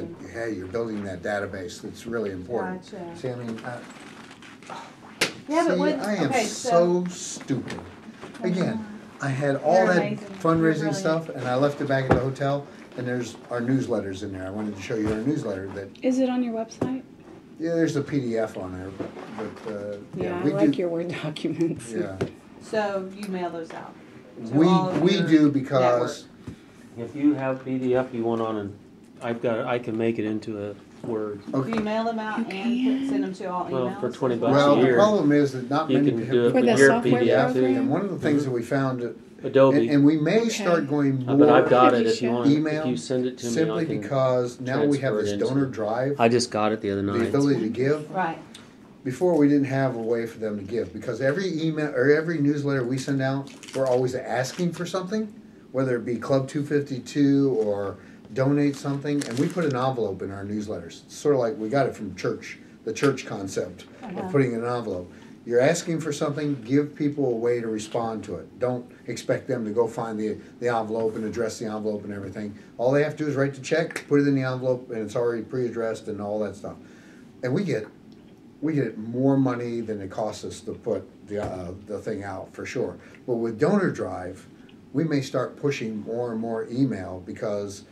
that, hey, you're building that database. That's really important. Gotcha. See, I mean, Yeah, but see, what, I am okay, so stupid. Again, I had all You're that amazing. You're fundraising brilliant. stuff, and I left it back at the hotel, and there's our newsletters in there. I wanted to show you our newsletter that, Is it on your website? yeah, there's a PDF on there, but Yeah, I we like do, your Word documents. yeah. So you mail those out? to We, all of we your do because, network? If you have PDF you want on, and I can make it into a Word. Do you mail them out and send them to all emails? Well, for as $20 well, a the year, problem is that not you many can people. do it For with the your software PDF. program? And one of the things that we found, Adobe. and we may Okay. start going more. But I've got Could it you if you share? want. Email, If you send it to me, simply I can because now we have transfer this it into- donor drive, I just got it the other the night. ability to give. Right. Before, we didn't have a way for them to give, because every email or every newsletter we send out, we're always asking for something, whether it be Club 252 or donate something, and we put an envelope in our newsletters. It's sort of like we got it from church, the church concept of putting an envelope. You're asking for something, give people a way to respond to it. Don't expect them to go find the envelope and address the envelope and everything. All they have to do is write the check, put it in the envelope, and it's already pre-addressed and all that stuff. And we get more money than it costs us to put the thing out, for sure. But with Donor Drive, we may start pushing more and more email because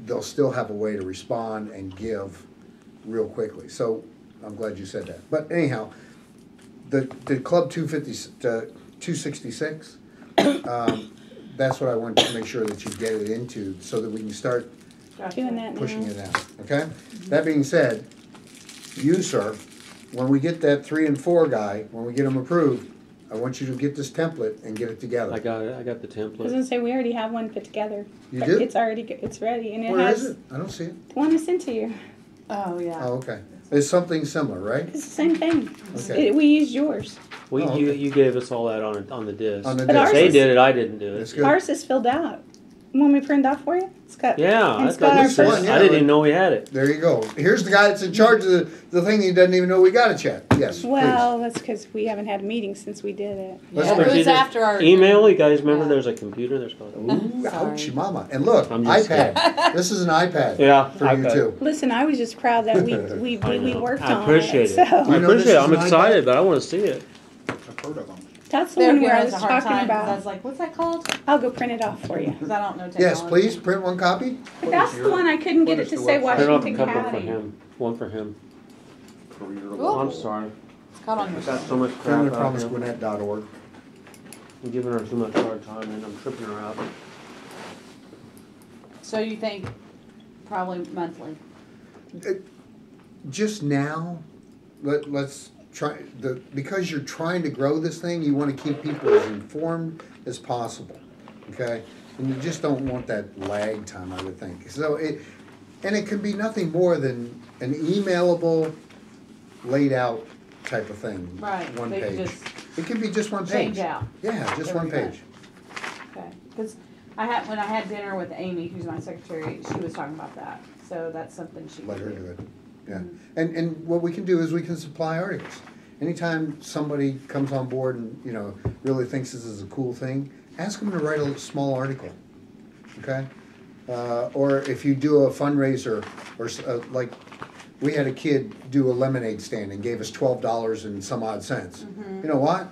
they'll still have a way to respond and give real quickly. So I'm glad you said that. But anyhow, the Club 266, that's what I wanted to make sure that you get it into so that we can start Doing that pushing now. it out, okay? That being said, you, sir, when we get that 3 and 4 guy, when we get him approved, I want you to get this template and get it together. I got it. I got the I was template. gonna say we already have one put together. You But do? It's ready, and it Where has is it? I don't see it. the one I sent to you. Oh, yeah. Oh, okay. It's something similar, right? It's the same thing. Okay. We used yours. We Oh, you okay. you gave us all that on the disc. On the But disc. ours They is- did it. I didn't do That's it. good. Ours is filled out. When we print off for you, it's got. Yeah, and I it's got thought our you said. first. Yeah, I didn't like- even know we had it. There you go. Here's the guy that's in charge of the thing. He doesn't even know we got it yet. Yes, Well, that's because we haven't had a meeting since we did it. Let's Yeah, go. it was after our Email. You guys remember? Yeah. There's a computer. There's called. Ooh, Sorry. ouchie mama. And look, I'm just iPad. This is an iPad Yeah, for you iPad. too. Listen, I was just proud that we I we know. worked I on appreciate it. it. So I You know appreciate this it. is I'm an excited, iPad? but I want to see it. I've heard of them. that's the They're one where giving I us was a hard talking time 'cause I was about. like, what's that called? I'll go print it off for you. Because I don't know technology. Yes, please print one copy. But that's the one I couldn't get it to say Print off a Washington couple for County. him. One for him. Ooh. Oh, I'm sorry. It's caught on your I got so much crap out of him. FamilyPromiseGwinnett.org. I'm giving her too much hard time, and I'm tripping her out. So you think probably monthly? Just now, let's try because you're trying to grow this thing. You want to keep people as informed as possible, okay? And you just don't want that lag time, I would think. So it can be nothing more than an emailable, laid out type of thing. Right. One They page. just It could be just one page. change out. Yeah, just one every page. Okay. Because when I had dinner with Amy, who's my secretary, she was talking about that. So that's something she Let could her do it. Yeah. Mm-hmm. And what we can do is we can supply articles. Anytime somebody comes on board and, really thinks this is a cool thing, ask them to write a small article, okay? Or if you do a fundraiser, or like, we had a kid do a lemonade stand and gave us $12 and some odd cents. Mm-hmm. You know what?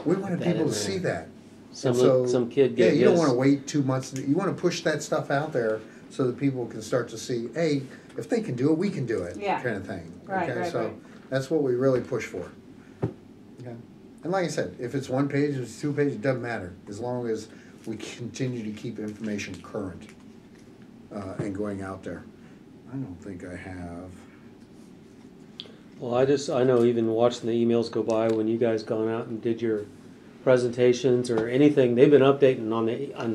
We wanted That people in to there. see that. Some And some kid Yeah, gave you don't his- want to wait 2 months. You want to push that stuff out there so that people can start to see, hey, if they can do it, we can do it, Yeah. kind of thing. Right, Okay, right, so right. that's what we really push for. Okay. And like I said, if it's one page, if it's 2 pages, it doesn't matter, as long as we continue to keep information current and going out there. I don't think I have. Well, I know even watching the emails go by when you guys gone out and did your presentations or anything, they've been updating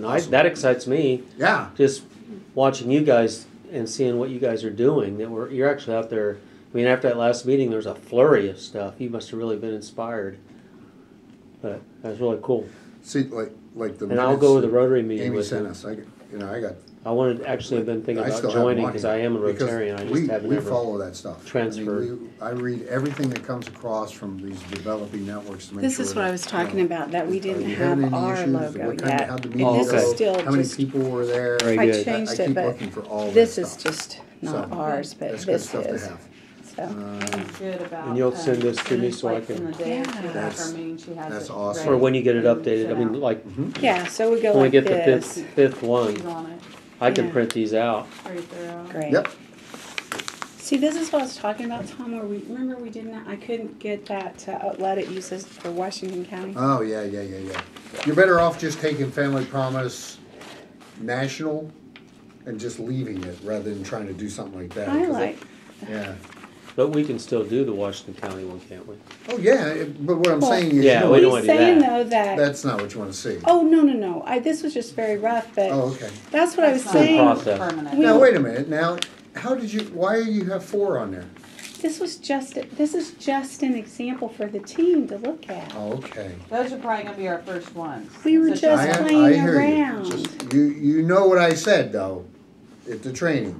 Awesome. that excites me. Yeah. Just watching you guys and seeing what you guys are doing. You're actually out there. I mean, after that last meeting, there was a flurry of stuff. You must have really been inspired. But that was really cool. See, like the And I'll go to the Rotary meeting Amy with sent you. us. I got. I wanted actually have been thinking I about still have joining one because here. I am a Because Rotarian. I just we haven't ever. follow that stuff. transferred. I read everything that comes across from these developing networks to make This sure. is what I was talking about, that we didn't you have any our issues? logo What kind yet. how'd the And meeting this go? is still How many just, people were there? Very I good. changed I it, keep but looking for all this that is stuff. just not ours, but That's good this stuff to is. have. So, She's good about. And you'll send this to me as so I like can- In the day, Yeah. she has That's- her meeting, she has that's it awesome. Or ready when you get it and updated, I sent mean, out. like, yeah, so we go when we like get the this. fifth one, She's on it, I can Yeah. print these out. pretty thorough. Great. Yep. See, this is what I was talking about, Tom, where remember we didn't, I couldn't get that to let it use this for Washington County. Oh, yeah. You're better off just taking Family Promise National and just leaving it rather than trying to do something like that. 'cause Highlight. Yeah. But we can still do the Washington County one, can't we? Oh, yeah, but what I'm Well, saying is, Yeah, you know, we don't He's wanna do saying that. though that, that's not what you want to see. oh, no, this was just very rough, but Oh, okay. that's what I was That's not saying. process. Permanent. We- Now, wait a minute. Now, how did you, why do you have 4 on there? This is just an example for the team to look at. Oh, okay. Those are probably gonna be our first ones. We were So just she's- playing hear around. you. Just, you know what I said, though, at the training.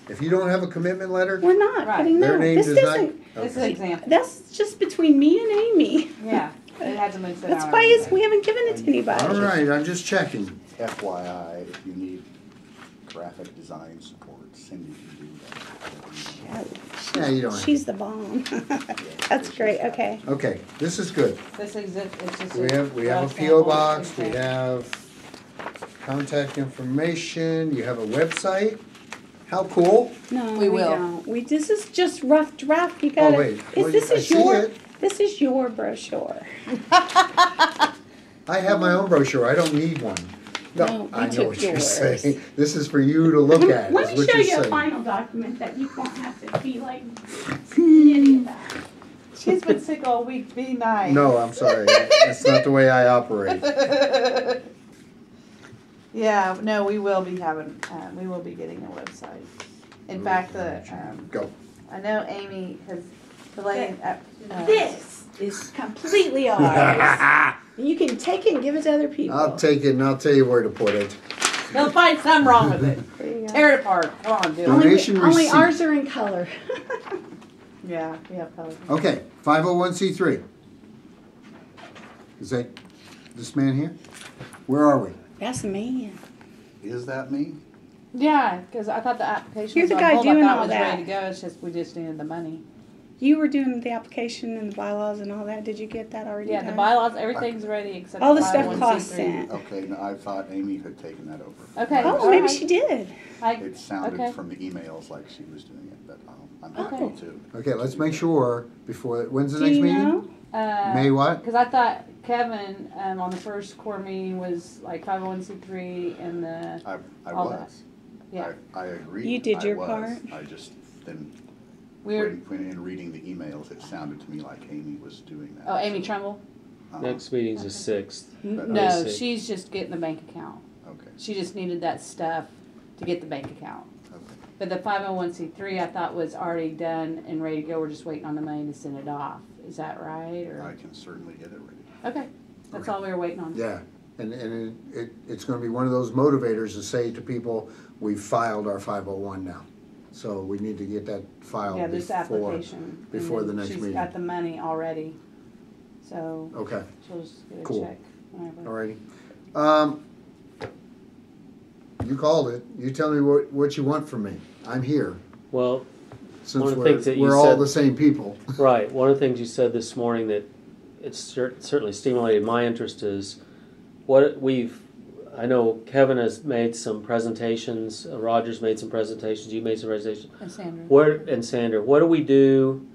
If you don't have a commitment letter, We're not Right. putting their no. name This does not. doesn't. This is an Okay. example. That's just between me and Amy. Yeah, it hasn't been sent That's out. why or we haven't given it to anybody. All right, I'm just checking. FYI, if you need graphic design support, Cindy can do that. Yeah, you don't have She's the bomb. That's great. Okay. Okay, this is good. This exists, it's just. We have a rough PO sample box, we example. have contact information, you have a website. How cool. No, We we will. don't. This is just rough draft. You gotta. Oh, wait. Well, This I is see your. it. This is your brochure. I have my own brochure, I don't need one. No, No, we I know took what you're yours. saying. This is for you to look at, Let is me what show you're you a saying. final document that you won't have to be like idiot about. She's been sick all week, be nice. No, I'm sorry, that's not the way I operate. Yeah, no, we will be having, we will be getting a website. In fact, Go. I know Amy has, the lady, This is completely ours. And you can take it and give it to other people. I'll take it and I'll tell you where to put it. they'll find something wrong with it. There you go. Tear it apart, come on, do it. Donation Only receipt. ours are in color. Yeah, we have color. Okay, 501c3. Is that this man here? Where are we? That's the man. Is that me? Yeah, cause I thought the application You're was the on guy hold, doing I thought all it was ready that. to go, it's just, we just needed the money. You were doing the application and the bylaws and all that. Did you get that already Yeah, done? the bylaws, everything's ready except. All the stuff 501c3. Claus sent. Okay, no, I thought Amy had taken that over. Okay. Oh, maybe she did. It sounded Okay. from the emails like she was doing it, but I'm Okay. happy to. Okay, let's make sure before, when's the Do next you meeting? know? May what? Cause I thought Kevin, on the first core meeting was like 501c3 and the, I all was. yeah. I agree. You did I your was. part? I just, then, We're, when reading the emails, it sounded to me like Amy was doing that. oh, Amy Trumbull? Next meeting's the 6th. But No, I see. she's just getting the bank account. Okay, She just needed that stuff to get the bank account. okay. But the 501c3 I thought was already done and ready to go, we're just waiting on the money to send it off. Is that right, I or? can certainly get it ready. Okay, that's all we were waiting on. Yeah, and it's gonna be one of those motivators to say to people, we've filed our 501 now. So we need to get that filed Yeah, this before, application. and before the then next She's meeting. got the money already, so Okay, she'll just get a Cool. check whenever. alrighty. You called it, you tell me what you want from me, I'm here, Well, since One of the things that you we're all said- the same people. right, one of the things you said this morning that it's certainly stimulated my interest is what I know Kevin has made some presentations, Roger's made some presentations, you made some presentations. And Sandra. And Sandra, what do we do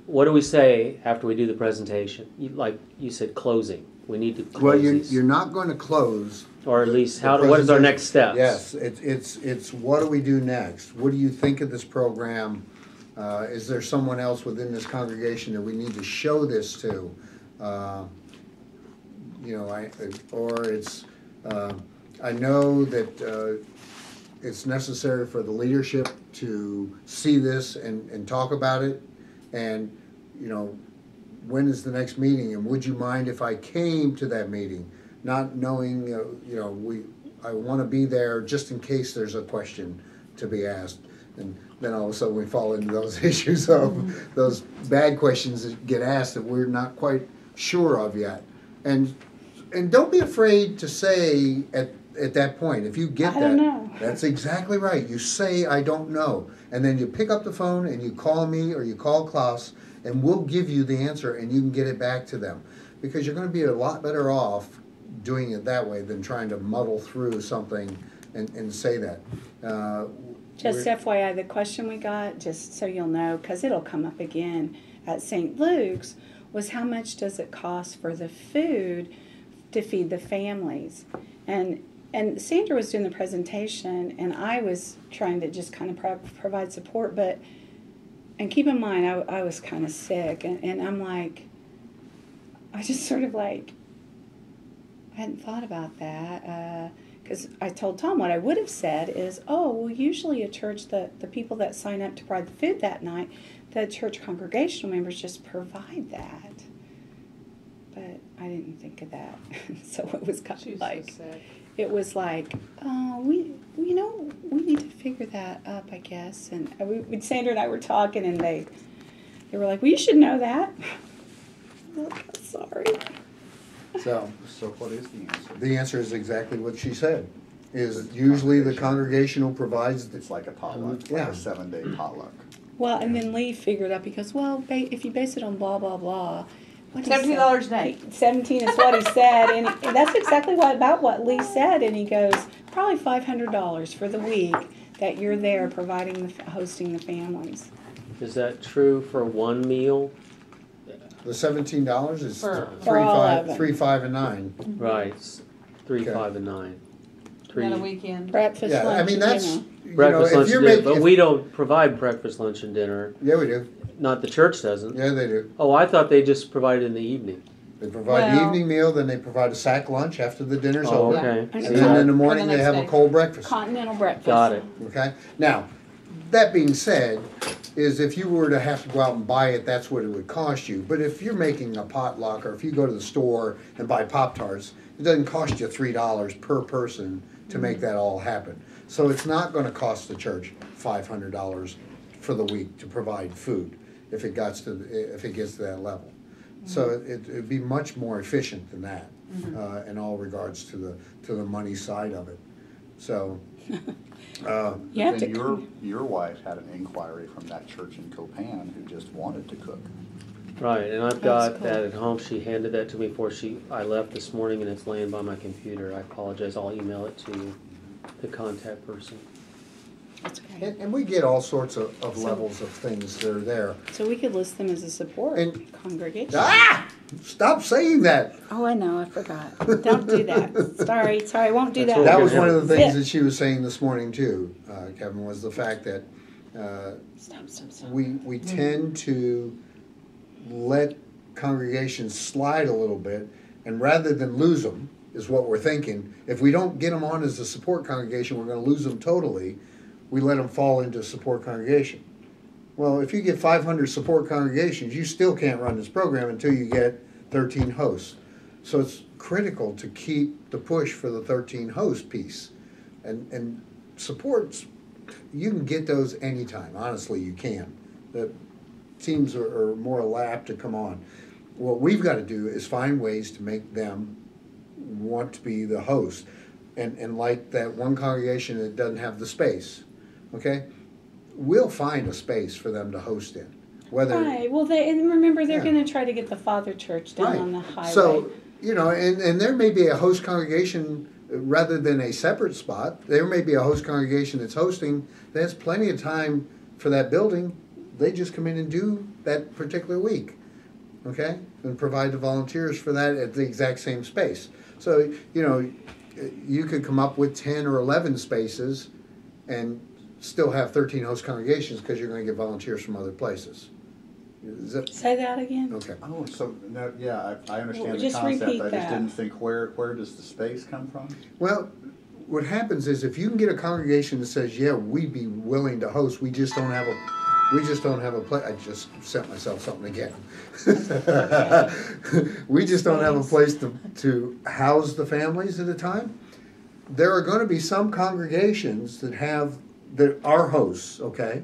what do we say after we do the presentation? Like you said, closing. We need to close Well, these. you're not gonna close. Or at least, the what is our presentation. next steps? Yes, it's what do we do next? What do you think of this program? Is there someone else within this congregation that we need to show this to? I know that it's necessary for the leadership to see this and talk about it. And, when is the next meeting? And would you mind if I came to that meeting? Not knowing, I want to be there just in case there's a question to be asked. And then all of a sudden we fall into those issues of those bad questions that get asked that we're not quite sure of yet. And don't be afraid to say at that point, if you get I don't that, know. That's exactly right. You say, I don't know. And then you pick up the phone and you call me or you call Klaus, and we'll give you the answer and you can get it back to them. Because you're going to be a lot better off doing it that way than trying to muddle through something and say that. Just FYI, the question we got, just so you'll know, because it'll come up again at St. Luke's, was how much does it cost for the food to feed the families? And Sandra was doing the presentation, and I was trying to just kind of provide support, and keep in mind, I was kind of sick, and I'm like, I just sort of like, I hadn't thought about that, because I told Tom what I would have said is, oh, well, usually a church, the people that sign up to provide the food that night, the church congregational members just provide that. But I didn't think of that. So it was kind of like, it was like, oh, we need to figure that up, I guess. And Sandra and I were talking, and they were like, well, you should know that. I'm like, I'm sorry. So what is the answer? the answer is exactly what she said. Is usually the congregational provides It's like a potluck, Yeah. like a 7-day potluck. Well, and then Lee figured out, because, well, if you base it on blah, blah, blah. what he said- $17 a day. 17 is what he said, and that's exactly about what Lee said, and he goes, probably $500 for the week that you're there providing, hosting the families. Is that true for one meal? the $17 is For all of them. 3, 5, and 9. Right, it's 3, Okay. 5, and 9. And a weekend. Breakfast, Yeah, lunch, I mean that's dinner. Breakfast, if lunch, you're and dinner, making, but we don't provide breakfast, lunch, and dinner. yeah we do, Not the church doesn't. yeah they do. Oh, I thought they just provided in the evening. They provide the Well- evening meal, then they provide a sack lunch after the dinner's Oh, over, okay. And and then in the For morning the they next have a day. cold breakfast. Continental breakfast. Got it. Okay. Now, that being said, is if you were to have to go out and buy it, that's what it would cost you. But if you're making a potluck, or if you go to the store and buy Pop-Tarts, it doesn't cost you $3 per person to make that all happen. So it's not going to cost the church $500 for the week to provide food if it gets to that level. So it'd be much more efficient than that in all regards to the money side of it. So. You have Then to your wife had an inquiry from that church in Copan who just wanted to cook. Right, and I've That's got cool. that at home. She handed that to me before I left this morning, and it's laying by my computer. I apologize. I'll email it to the contact person. That's great. And we get all sorts of So- levels of things that are there. So we could list them as a support And- congregation. Ah! Stop saying that. Oh, I know, I forgot. Don't do that. Sorry, I won't do That's that. what That we're was one of the Yeah. things that she was saying this morning too, Kevin, was the fact that Stop. we tend to let congregations slide a little bit, and rather than lose them, is what we're thinking. If we don't get them on as a support congregation, we're going to lose them totally. We let them fall into support congregation. Well, if you get 500 support congregations, you still can't run this program until you get 13 hosts. So it's critical to keep the push for the 13 host piece. And supports, you can get those anytime. Honestly, you can. The teams are more apt to come on. What we've got to do is find ways to make them want to be the host. And like that one congregation that doesn't have the space, okay? We'll find a space for them to host in. Whether Right, well, and remember, they're Yeah. gonna try to get the father church down Right. on the highway. So, and there may be a host congregation rather than a separate spot. There may be a host congregation that's hosting, that has plenty of time for that building. They just come in and do that particular week, okay? And provide the volunteers for that at the exact same space. So, you could come up with 10 or 11 spaces and still have 13 host congregations because you're going to get volunteers from other places. Is that, Say that again? okay. Oh, so, no, yeah, I understand Well, the just concept, repeat I just that. didn't think where does the space come from? Well, what happens is if you can get a congregation that says, "Yeah, we'd be willing to host, we just don't have a place." I just sent myself something again. We just don't have a place to house the families at a time. There are going to be some congregations that are hosts, okay,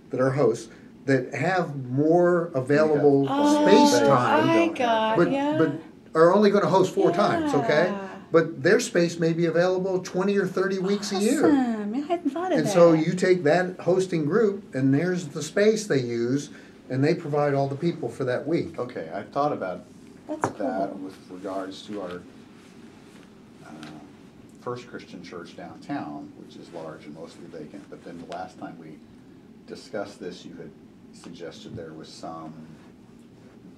that have more available space time. I got, but are only going to host 4 times, okay? Yeah. But their space may be available 20 or 30 weeks a year. Awesome. mean, I hadn't thought of And that. so you take that hosting group, and there's the space they use, and they provide all the people for that week. Okay, I thought about That's that cool. with regards to our First Christian Church downtown, which is large and mostly vacant, but then the last time we discussed this, you had suggested there was some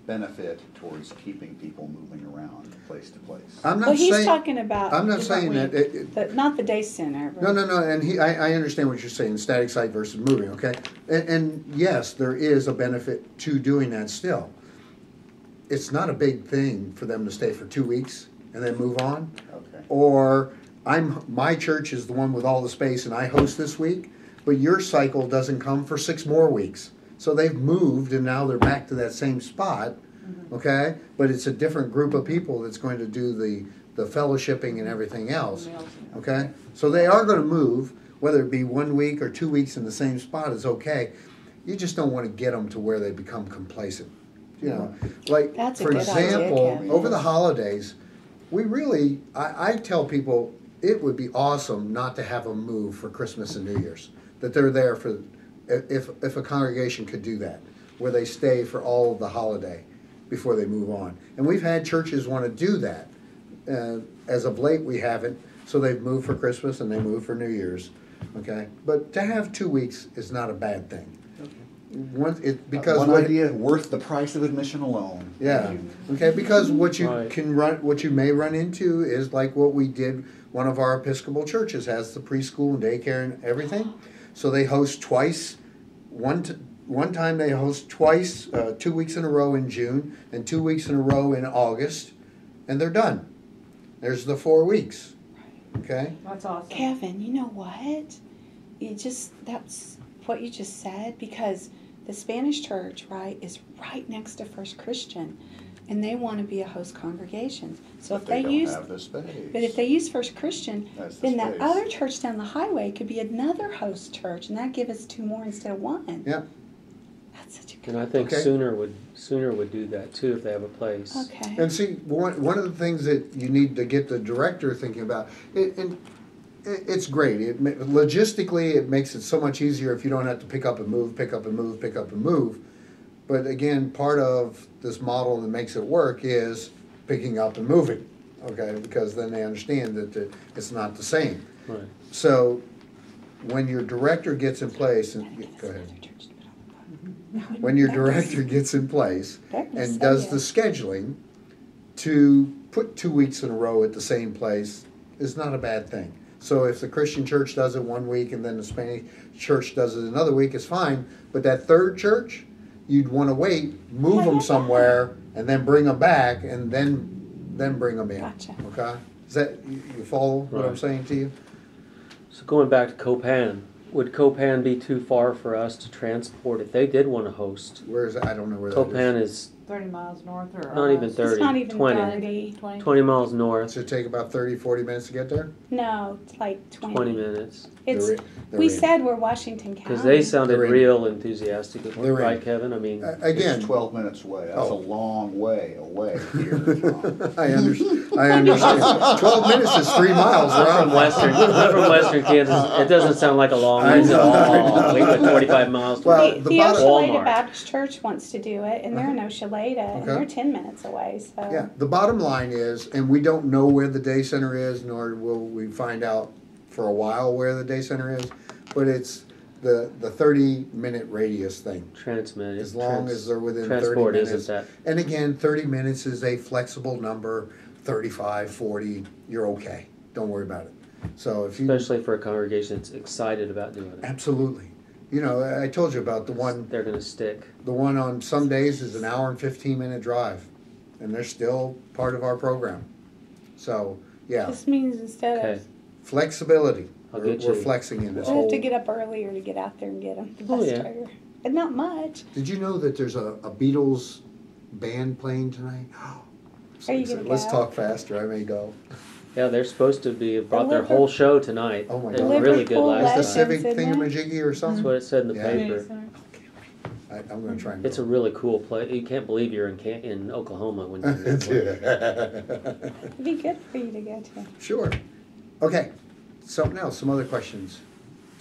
benefit towards keeping people moving around place to place. I'm not Well, he's saying, talking about. I'm not different saying that week. Not the day center. But no, and I understand what you're saying, static site versus moving, okay? And yes, there is a benefit to doing that still. It's not a big thing for them to stay for 2 weeks and then move on. Okay. Or my church is the one with all the space and I host this week, but your cycle doesn't come for 6 more weeks. So they've moved and now they're back to that same spot, okay? But it's a different group of people that's going to do the fellowshipping and everything else, okay? So they are going to move, whether it be 1 week or 2 weeks in the same spot is okay. You just don't want to get them to where they become complacent. You know, like, That's a for good idea, example, Kevin. over the holidays, we really, I tell people it would be awesome not to have them move for Christmas and New Year's. That they're there for, if a congregation could do that, where they stay for all of the holiday before they move on. And we've had churches want to do that. As of late, we haven't, so they've moved for Christmas and they move for New Year's, okay? But to have 2 weeks is not a bad thing. Because One what- idea worth the price of admission alone. yeah, okay, because what you Right. what you may run into is like what we did, one of our Episcopal churches has the preschool and daycare and everything. So they host twice, one time they host twice, 2 weeks in a row in June and 2 weeks in a row in August, and they're done. There's the 4 weeks, okay? That's awesome. Kevin, you know what? That's what you just said, because the Spanish church, right, is right next to First Christian, and they want to be a host congregation. So But if they don't use, have the space. but if they use First Christian, That's the then that space. other church down the highway could be another host church, and that give us 2 more instead of 1. Yeah. That's such a good. And I think Okay. Sooner would do that too if they have a place. Okay. And see, one of the things that you need to get the director thinking about, it's great. Logistically, it makes it so much easier if you don't have to pick up and move, pick up and move, pick up and move. But again, part of this model that makes it work is picking up and moving, okay? Because then they understand that it's not the same. Right. So when your director gets in place, and go ahead. When your director gets in place and does the scheduling, to put 2 weeks in a row at the same place is not a bad thing. So if the Christian church does it 1 week and then the Spanish church does it another week, it's fine. But that third church, you'd want to wait, move them somewhere, and then bring them back, and then bring them in. Gotcha. Okay? Is that, you follow what I'm Right. saying to you? So going back to Copan, would Copan be too far for us to transport if they did want to host? Where is it? I don't know where that is. Copan is 30 miles north or not even almost. 30, It's not even 20. 30. 20. 20 miles north, Does it take about 30, 40 minutes to get there? No, it's like 20. 20 minutes. It's, They're we in. said we're Washington County. Because they sounded They're in. real enthusiastic, They're in. right, Kevin? I mean, Again, It's 12 minutes away. That's Oh. a long way away here, Tom. I understand. 12 minutes is 3 miles, I'm from right? I'm from Western Kansas. It doesn't sound like a long I ways at know, I all. know. We went 45 miles. To Well, The the bottom- Oshaleta Walmart. Baptist Church wants to do it, and they're in Oshaleta, and Okay. they're 10 minutes away. So Yeah, the bottom line is, and we don't know where the day center is, nor will we find out for a while where the day center is, but it's the 30-minute radius thing. transmit. As long as they're within 30 transport minutes. isn't that. And again, 30 minutes is a flexible number, 35, 40, you're okay. Don't worry about it. So if you, Especially for a congregation that's excited about doing it. absolutely. You know, I told you about the one They're going to stick. on some days is an hour and 15-minute drive, and they're still part of our program. So, yeah, this means instead Okay. of flexibility. I'll We're get you. flexing in this we have whole. to get up earlier to get out there and get them. The Oh, bus yeah. driver, but not much. Did you know that there's a Beatles band playing tonight? Are you gonna Let's go? talk faster. I may go. Yeah, they're supposed to be brought their Liverpool- whole show tonight. Oh my They God. were really good Liverpool last It's the time. Legends, civic isn't it? thingamajiggy or That's something. what it said in the Yeah. Community paper. center. I'm going to try and It's a go. really cool place. You can't believe you're in Oklahoma when you're in that place. It'd be good for you to go to. Sure. Okay. Something else. Some other questions.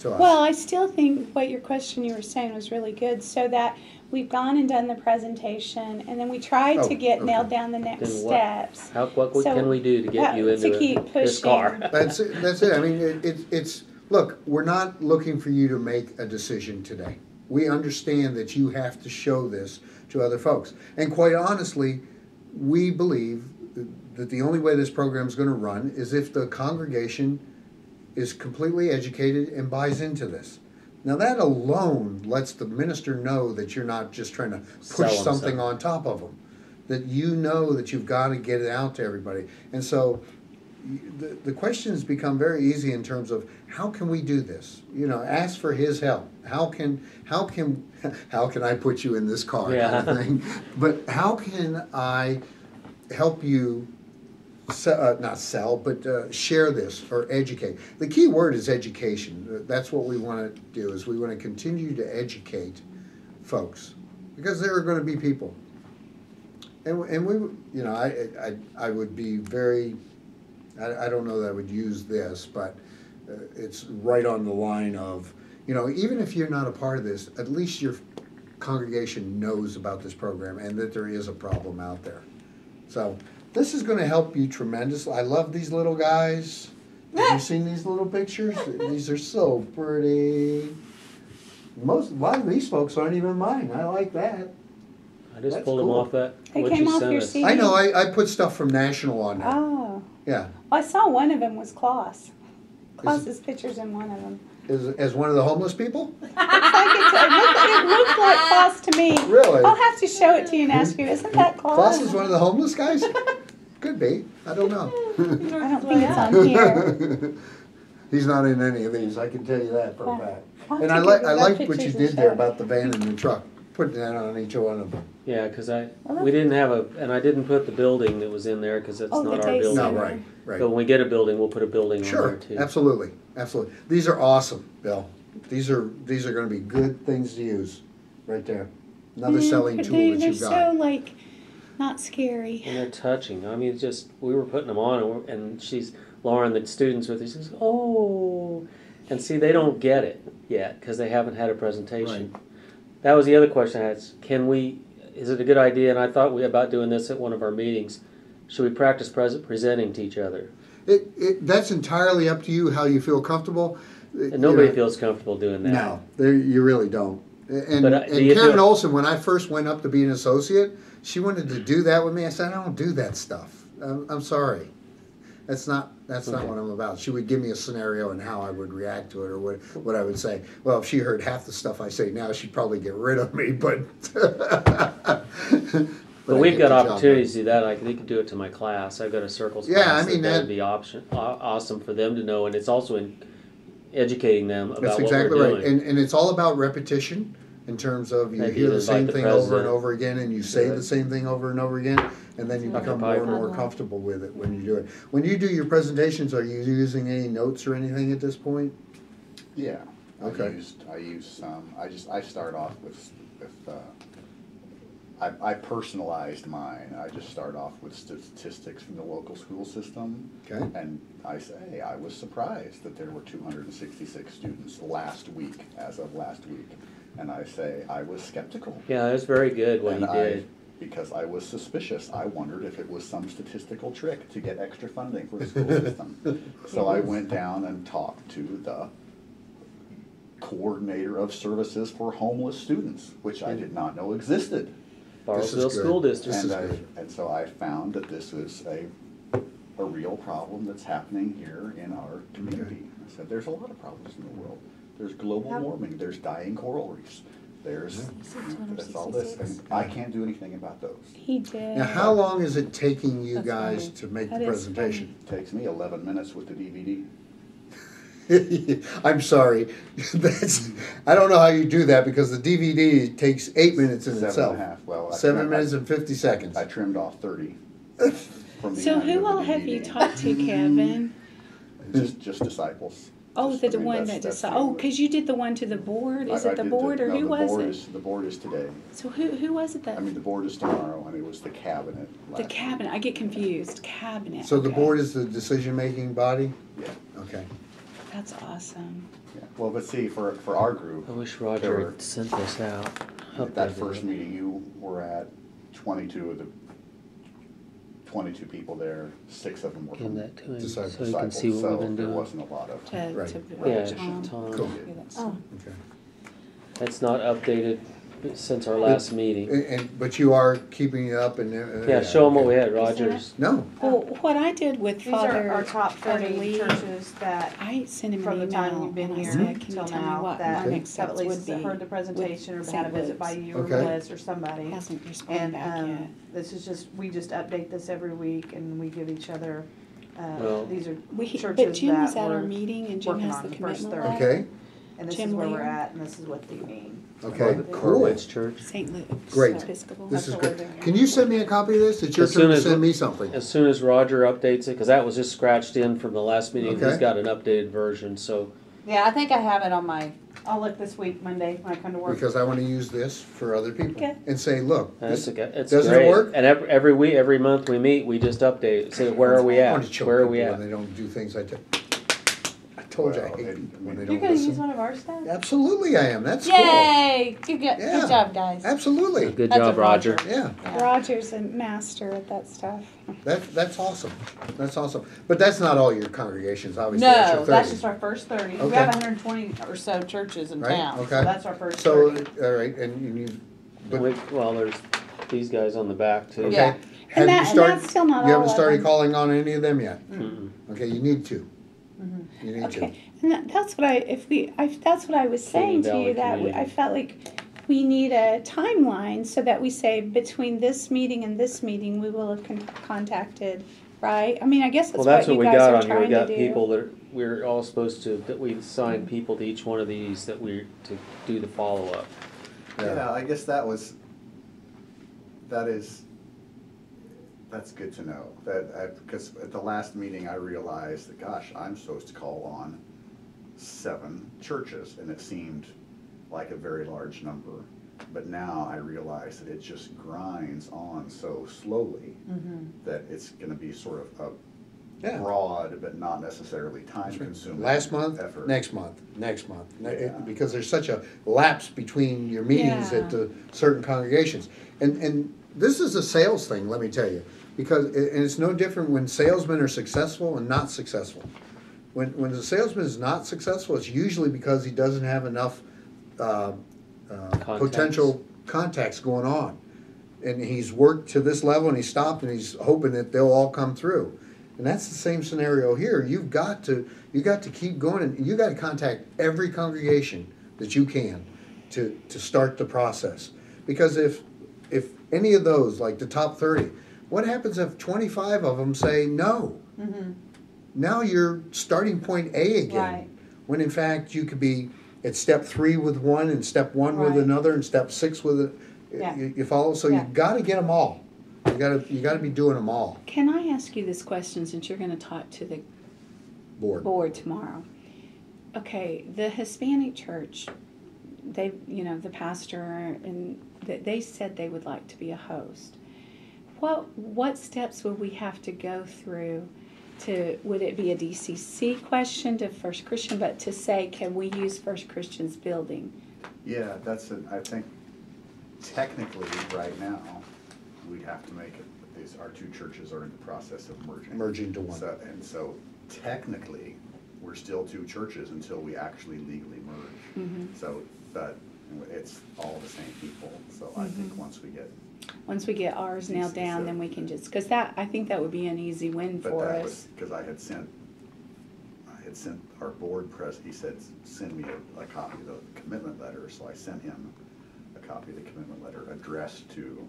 to us. Well, I still think what your question you were saying was really good, so that we've gone and done the presentation, and then we tried Oh, to get okay. nailed down the next Then what? steps. What So, can we do to get you to into keep this pushing. car? That's it. I mean, it's, look, we're not looking for you to make a decision today. We understand that you have to show this to other folks. And quite honestly, we believe that the only way this program is going to run is if the congregation is completely educated and buys into this. Now that alone lets the minister know that you're not just trying to Sell push 'em something something. on top of them. That you know that you've got to get it out to everybody. And so the questions become very easy in terms of how can we do this? You know, ask for his help. How can I put you in this car kind of thing? But how can I help you not sell, but share this or educate? The key word is education. That's what we want to do, is we want to continue to educate folks, because there are going to be people. And we, you know, I would be very, I don't know that I would use this, but it's right on the line of, you know, even if you're not a part of this, at least your congregation knows about this program and that there is a problem out there. So this is going to help you tremendously. I love these little guys. Have you seen these little pictures? These are so pretty. A lot of these folks aren't even mine. I like that. I just That's pulled them cool. off that. They what came you off sent your us. CD. I know. I put stuff from National on there. Oh. Yeah. Well, I saw one of them was Klaus. Klaus's picture's in one of them. As one of the homeless people? It looks like Klaus to me. Really? I'll have to show it to you and ask you, isn't that Klaus? Klaus is one of the homeless guys? Could be. I don't know. I don't think it's on here. He's not in any of these, I can tell you that for a fact. I'll have And to I give like you I that liked what pictures you and did there show. about the van and the truck, putting that on each one of them. Yeah, because we didn't have and I didn't put the building that was in there because that's Oh, the not our day building. No, center. right, right. So when we get a building, we'll put a building on Sure, there too. absolutely, absolutely. These are awesome, Bill. These are going to be good things to use, right there. Another selling tool that They're you've so got. like not scary. And they're touching. I mean, it's just we were putting them on, and Lauren, the students with her, she says, "Oh," and see, they don't get it yet because they haven't had a presentation. Right. That was the other question I had. Is it a good idea? And I thought about doing this at one of our meetings. Should we practice presenting to each other? That's entirely up to you how you feel comfortable. And nobody feels comfortable doing that. No, you really don't. And But, do you Karen feel- Olson, when I first went up to be an associate, she wanted to do that with me. I said, I don't do that stuff. I'm sorry. That's not what I'm about. She would give me a scenario and how I would react to it, or what I would say. Well, if she heard half the stuff I say now, she'd probably get rid of me. But But we've got opportunities to do that. I could do it to my class. I've got a circles Yeah, class. I mean, that would be awesome for them to know, and it's also in educating them about That's what exactly we're right. doing. And it's all about repetition in terms of you Maybe hear the invite same the thing over and president. over again, and you say Right. the same thing over and over again, and then you Dr. become more and Piper. more comfortable with it when you do it. When you do your presentations, are you using any notes or anything at this point? Yeah. Okay. I use some. I start off with I personalized mine. I just start off with statistics from the local school system. Okay. And I say, I was surprised that there were 266 students as of last week. And I say, I was skeptical. Yeah, that's very good what And he did. because I was suspicious. I wondered if it was some statistical trick to get extra funding for the school system. So I went down and talked to the coordinator of services for homeless students, which I did not know existed. Bartlesville good. School District. This is good. And so I found that this was a real problem that's happening here in our community. I said, there's a lot of problems in the world. There's global warming, there's dying coral reefs, there's all this, and I can't do anything about those. He did. Now, how long is it taking you That's guys funny. to make That the is presentation? It takes me 11 minutes with the DVD. I'm sorry. I don't know how you do that, because the DVD takes 8 minutes in 7 itself. and a half. Well, 7 minutes and 50 seconds. I trimmed off 30 from the So end who of all the have you DVD. talked to, Kevin? Just disciples. Oh, Just, I the mean, one that's- that that's just the- because you did the one to the board. Is I it the did board or no, who the was board it? The board is today. So who was it that? I mean, the board is tomorrow, and it was the cabinet. The last cabinet. I get confused. Cabinet. So the okay. board is the decision-making body? week. Yeah. Okay. That's awesome. Yeah. Well, but see, for our group, I wish there Roger were- had sent this out. at that first meeting, you were at 22 of the 22 people there, 6 of them were Give from that to him Disciples. so he can see what we've been there doing. wasn't a lot of. To Right. Yeah, Tom. Tom. Cool. Yeah, that's- Oh, Okay. That's not updated since our last meeting. But you are keeping it up and. Yeah, show them what we okay. had, You seen Rogers. No, Well, what I did with these are Father our top 30 Lee, churches that, I sent him from the an time email you've been and I here said, can you till tell me now, what that my next have at steps would least be? heard the presentation or with had a St. visit by Luke's. you or Okay. Liz or somebody. Hasn't responded And back yet. this is just, we just update this every week and we give each other, Well- these are But churches Jim was that at our we're meeting and Jim working has on the the first commitment 30. letter. okay, and this Jim is where we're Lear. at and this is what they mean. okay, Or cool. Which church? St. Luke's Great. Episcopal. This is That's what great. we're doing. Can you send me a copy of this? It's your As soon turn to as- send me something. As soon as Roger updates it, because that was just scratched in from the last meeting, Okay. he's got an updated version, so. Yeah, I think I have it on I'll look this week, Monday, when I come to work. Because I want to use this for other people. Okay. And say, look, That's this, it's doesn't it great. work? And every week, every month we meet, we just update it. Say, where are we I want to at? choke Where are people we when at? they don't do things I told you I Well, hate and- people when they You're don't gonna use listen. one of our stuff? Absolutely I am. That's cool. Yay! Yeah. Good job, guys. Absolutely. Good That's job, a Roger. Yeah, Roger's a master at that stuff. that's awesome. That's awesome. But that's not all your congregations, obviously. That's your No, 30. that's just our first 30. We Okay. have 120 or so churches in Right, town, so okay. that's our first So, 30. all right, and you, but, Well, there's these guys on the back too. okay. Yeah. Have that- you and started, that's still not you all haven't of started them. calling on any of them yet? Mm-mm. Okay, you need to. Mm-hmm. You need to. Okay, and that's what that's what I was saying to Valley you, that I Community. felt like we need a timeline so that we say between this meeting and this meeting, we will have contacted, right? I mean, I guess Well, that's that's what what we you guys got are on here. We trying to got do. people that we're all supposed to, that we assign people to each one of these that we're to do the follow-up. Yeah, I guess that's good to know. Because at the last meeting, I realized that, gosh, I'm supposed to call on 7 churches, and it seemed like a very large number. But now I realize that it just grinds on so slowly that it's gonna be sort of a Yeah. broad, but not necessarily time-consuming Last month, effort. next month, next month. Yeah. Because there's such a lapse between your meetings Yeah. at the certain congregations. And this is a sales thing, let me tell you. Because, and it's no different when salesmen are successful and not successful. When the salesman is not successful, it's usually because he doesn't have enough potential contacts going on. And he's worked to this level and he stopped and he's hoping that they'll all come through. And that's the same scenario here. You've got to keep going and you got to contact every congregation that you can to start the process. Because if any of those, like the top 30, what happens if 25 of them say no? Now you're starting point A again. Right. When in fact you could be at step 3 with one and step 1 with Right. another and step 6 with it. Yeah. You follow? So Yeah. you got to get them all. You got to be doing them all. Can I ask you this question since you're going to talk to the board tomorrow? Okay, the Hispanic church, the pastor, and they said they would like to be a host. What steps would we have to go through would it be a DCC question to First Christian, but to say, can we use First Christian's building? Yeah, I think technically right now, we'd have to make it, our 2 churches are in the process of merging. Merging to one. So technically, we're still 2 churches until we actually legally merge. So, but it's all the same people, so I think once we get ours nailed down, so- then we can just, because I think that would be an easy win But for that us. was, because I had sent our board president, he said, send me a copy of the commitment letter, so I sent him a copy of the commitment letter addressed to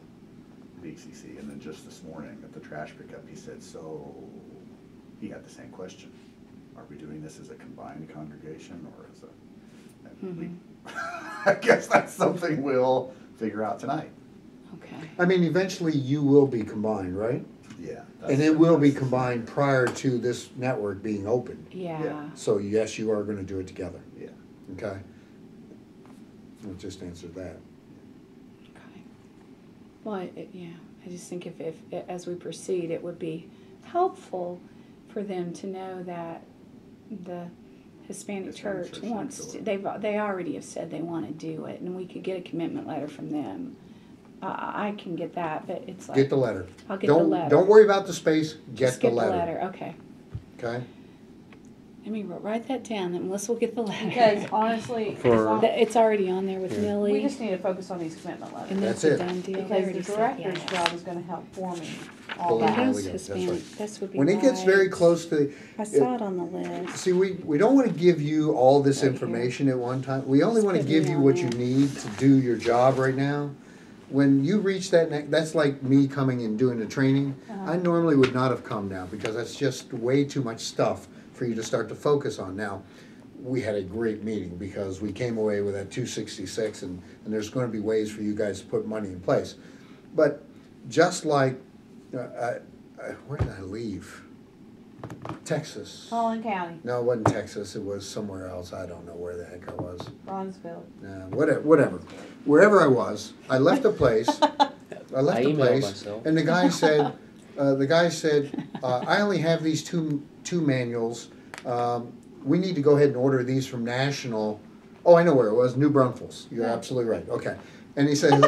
BCC, and then just this morning at the trash pickup, he said, so, he had the same question. Are we doing this as a combined congregation, or as a, and we, I guess that's something we'll figure out tonight. Okay. I mean, eventually you will be combined, right? Yeah. And it will be combined prior to this network being opened. Yeah. So yes, you are going to do it together. Yeah. Okay? We'll just answer that. Okay. Well, I just think if as we proceed, it would be helpful for them to know that Hispanic Hispanic church church wants next to, door. they already have said they want to do it, and we could get a commitment letter from them. I can get that, but it's like. Get the letter. I'll get the letter. Don't worry about the space, Just get the letter. Okay. Okay? Let me write that down, and Melissa will get the letter. Because honestly, For- as long- It's already on there with Yeah. Millie. we just need to focus on these commitment letters. And That's that's a it. done deal. They Because already the said director's yes. job is gonna help forming all Believe And me, that. those that's Hispanic, right. this would be When it gets very right. close to, I saw it on the list. see, we don't want to give you all this Right information at one time. We only Just want to put give me you on what you there. need to do your job right now. When you reach that that's like me coming and doing the training. Uh-huh. I normally would not have come now because that's just way too much stuff for you to start to focus on. Now, we had a great meeting because we came away with that 266 and there's going to be ways for you guys to put money in place. But just like, where did I leave? Texas. Collin County, No, it wasn't Texas. It was somewhere else. I don't know where the heck I was. Bronzeville. Whatever. Wherever I was, I left a place. I left I a emailed place, myself. and the guy said, I only have these two manuals. We need to go ahead and order these from National. Oh, I know where it was. New Braunfels. You're Yeah. absolutely right. Okay. And he said,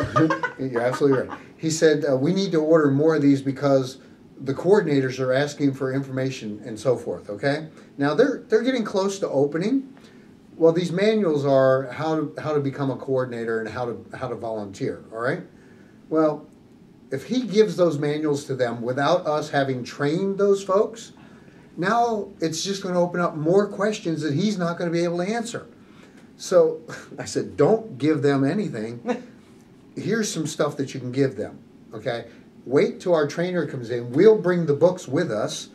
you're absolutely right. He said, we need to order more of these because the coordinators are asking for information and so forth, okay? Now, they're getting close to opening. Well, these manuals are how to become a coordinator and how to volunteer, all right? Well, if he gives those manuals to them without us having trained those folks, now it's just going to open up more questions that he's not going to be able to answer. So I said, don't give them anything. Here's some stuff that you can give them, okay? Wait till our trainer comes in. We'll bring the books with us.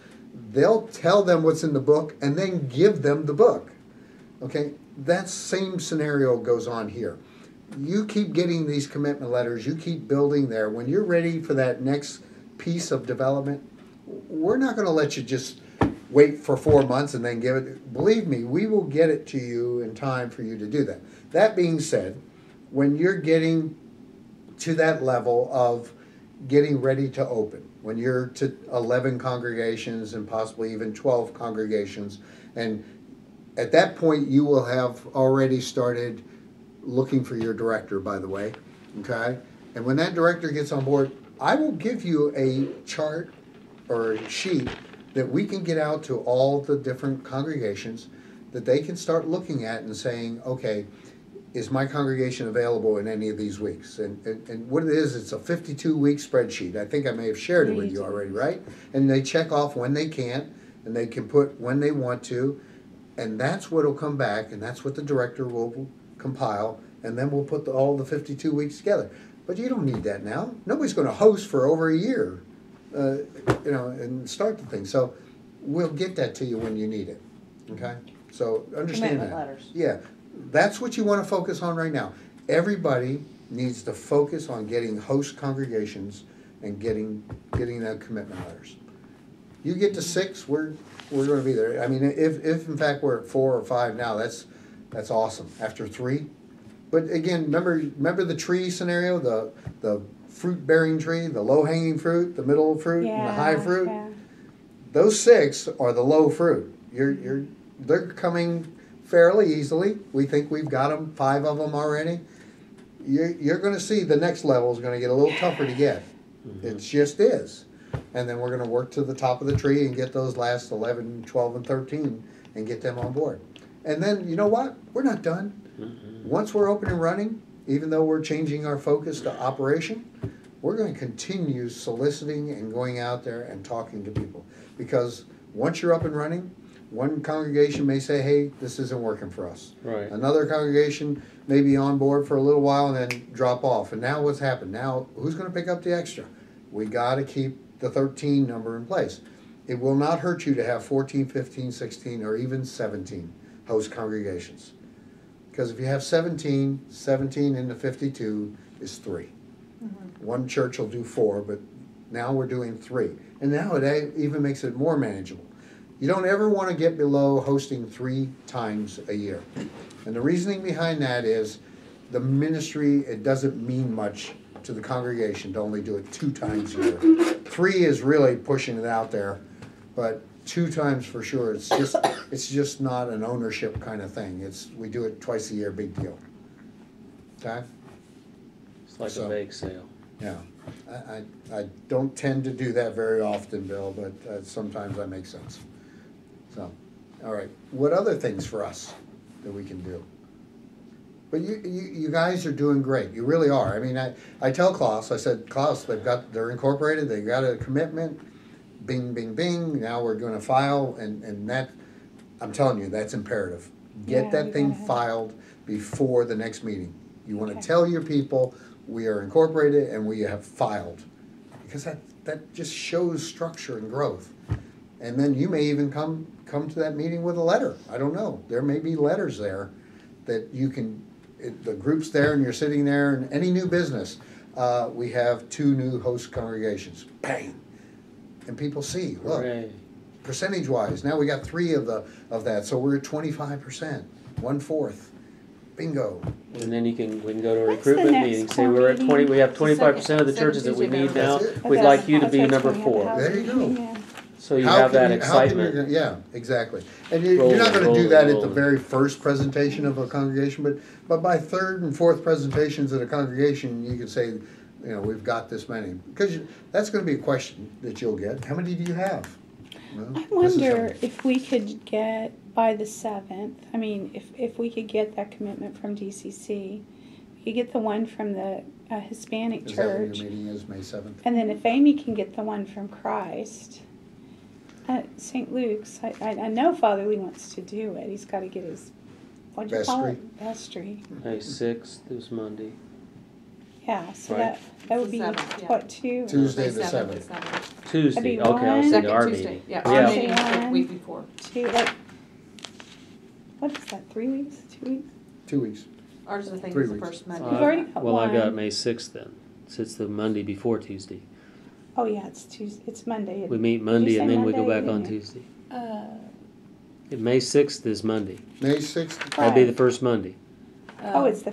They'll tell them what's in the book and then give them the book, okay? That same scenario goes on here. You keep getting these commitment letters. You keep building there. When you're ready for that next piece of development, we're not going to let you just wait for 4 months and then give it. Believe me, we will get it to you in time for you to do that. That being said, when you're getting to that level of getting ready to open, when you're to 11 congregations and possibly even 12 congregations, and at that point you will have already started looking for your director, by the way, okay? And when that director gets on board, I will give you a chart or a sheet that we can get out to all the different congregations that they can start looking at and saying, okay, is my congregation available in any of these weeks? And what it is, it's a 52-week spreadsheet. I think I may have shared it with you already, right? And they check off when they can't, and they can put when they want to, and that's what will come back, and that's what the director will compile, and then we'll put all the 52 weeks together. But you don't need that now. Nobody's going to host for over a year, and start the thing. So we'll get that to you when you need it, okay? So understand Commitment that. letters. Yeah, that's what you want to focus on right now. Everybody needs to focus on getting host congregations and getting the commitment letters. You get to 6, we're going to be there. I mean, if in fact we're at 4 or 5 now, that's awesome. After 3, but again, remember the tree scenario, the fruit bearing tree, the low hanging fruit, the middle fruit, and the high fruit. Yeah. Those 6 are the low fruit. They're coming fairly easily. We think we've got them, 5 of them already. You're going to see the next level is going to get a little tougher to get. It just is. And then we're going to work to the top of the tree and get those last 11, 12, and 13 and get them on board. And then, you know what? We're not done. Once we're open and running, even though we're changing our focus to operation, we're going to continue soliciting and going out there and talking to people. Because once you're up and running, one congregation may say, hey, this isn't working for us. Right. Another congregation may be on board for a little while and then drop off. And now what's happened? Now who's going to pick up the extra? We got to keep the 13 number in place. It will not hurt you to have 14, 15, 16, or even 17 host congregations. Because if you have 17 into 52 is 3. One church will do 4, but now we're doing 3. And now it even makes it more manageable. You don't ever want to get below hosting 3 times a year. And the reasoning behind that is the ministry, it doesn't mean much to the congregation to only do it 2 times a year. 3 is really pushing it out there, but 2 times for sure. It's just not an ownership kind of thing. We do it twice a year, big deal. Okay? It's like So- a bake sale. Yeah. I don't tend to do that very often, Bill, but sometimes that makes sense. So, all right. What other things for us that we can do? But you guys are doing great. You really are. I mean, I tell Klaus, I said, Klaus, they're incorporated, they got a commitment, bing, bing, bing, now we're gonna file, and that, I'm telling you, that's imperative. Get Yeah, that we thing gotta have- filed before the next meeting. You wanna Okay. tell your people, we are incorporated and we have filed. Because that just shows structure and growth. And then you may even come to that meeting with a letter. I don't know. There may be letters there that you can, the group's there and you're sitting there, and any new business, we have 2 new host congregations. Bang! And people see, look, Hooray. percentage-wise, now we got 3 of that, so we're at 25%, 1/4. Bingo. And then we can go to a When's the recruitment next meeting, say we're at core 20, we have meeting? 25% of the Second churches that we Tuesday need of now. That's it. We'd Okay. like you to That's be when number we have the 4. housing There you go. meeting, yeah. So you How have can that how can excitement. yeah, exactly. And you're not gonna do that at the very first presentation of a congregation, but by 3rd and 4th presentations at a congregation, you can say, we've got this many. Because that's gonna be a question that you'll get. How many do you have? Well, I this is how wonder many. if we could get by the 7th, I mean, if we could get that commitment from DCC, we could get the one from the Hispanic Is that when church, your meeting is, May 7th? and then if Amy can get the one from Christ, St. Luke's, I know Father Lee wants to do it. He's got to get his, what'd you call it? Vestry. May 6th is Monday. Yeah, so Right. that would be, The 7th, yeah. what, 2? Tuesday the May 7th. 7th. Tuesday, be okay, I was one. thinking our Second Tuesday, meeting. yeah, Yeah. our meeting is the One. week before. 2, what is that, 3 weeks, 2 weeks? 2 weeks. Ours, I think, 3 is the weeks. first Monday. We've already got Well, I got one. May 6th then, so it's the Monday before Tuesday. Oh, yeah, it's Tuesday, it's Monday. We meet Did Monday you and say then we go Monday, back on didn't you? Tuesday. Uh, May 6th is Monday. May 6th, That'd be the Right. first Monday. Oh, it's the